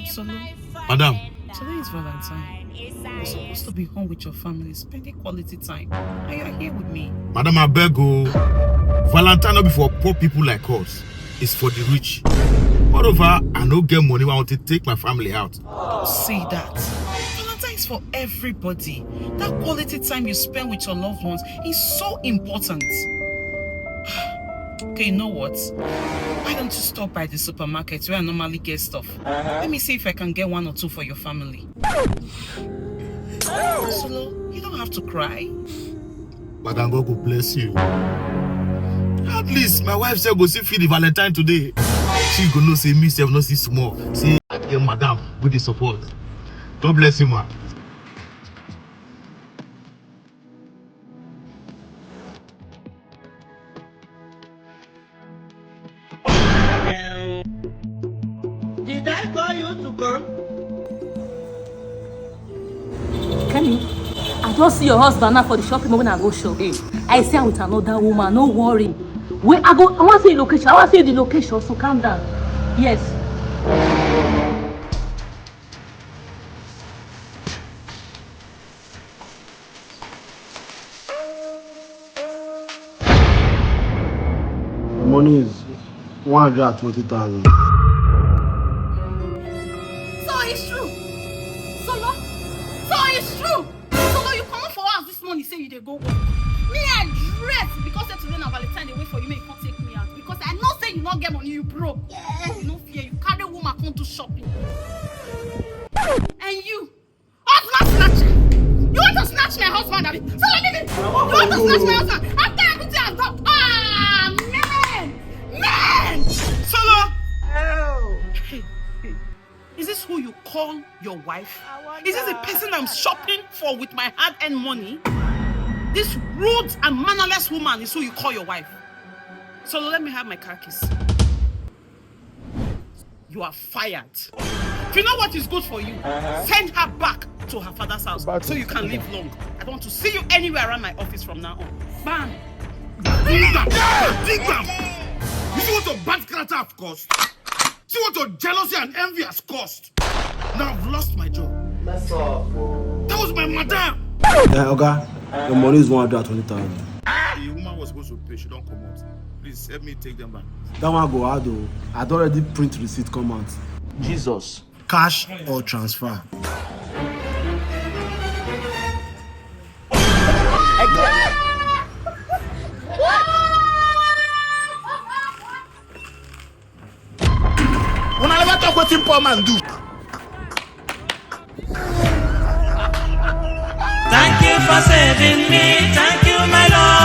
Solo. Madam. Today is Valentine. You're supposed to be home with your family, spending quality time. And you're here with me. Madam, I beg you. Valentine not be for poor people like us. It's for the rich. Moreover, I don't get money when I want to take my family out. Don't say that. Valentine is for everybody. That quality time you spend with your loved ones is so important. Okay, you know what? Why don't you stop by the supermarket where I normally get stuff? Let me see if I can get 1 or 2 for your family. Solo, you don't have to cry. Madam, God will bless you. At least my wife said go see feed the Valentine today. She gonna say me self not see small. See, yeah, madam, with the support. God bless you, man. Did I call you to come? Kenny, I don't see your husband now for the shopping when I go shopping. I see him with another woman, no worry. Wait, I want to see the location. I want to see the location, so calm down. Yes. The money is 120,000. So it's true. Solo. So it's true. Solo, you come for us this morning, say you dey go work. Me address because today na Valentine, they wait for you, make you come take me out. Because I know say you not get money, you broke. Yes. You no fear, you carry woman come do shopping. And you, husband snatcher. You want to snatch my husband, Abby? Solo, leave it. You want to snatch my husband? After everything I've done. Ah, man. Solo. Is this who you call your wife? Is this the person I'm shopping for with my hard-earned money? This rude and mannerless woman is who you call your wife. So let me have my car keys. You are fired. If you know what is good for you, send her back to her father's house so you can live long. I don't want to see you anywhere around my office from now on. Bam! Dig them! You see what your bad character have cost? See what your jealousy and envy has cost? Now I've lost my job. Mess up. That was my madam! Oga, the money is 120,000. The woman was supposed to pay, she don't come out. Please help me take them back. That one go out though. I don't already print receipt come out. Jesus. Cash or transfer? When I never talk what poor man do. Thank you for saving me. Thank you, my Lord.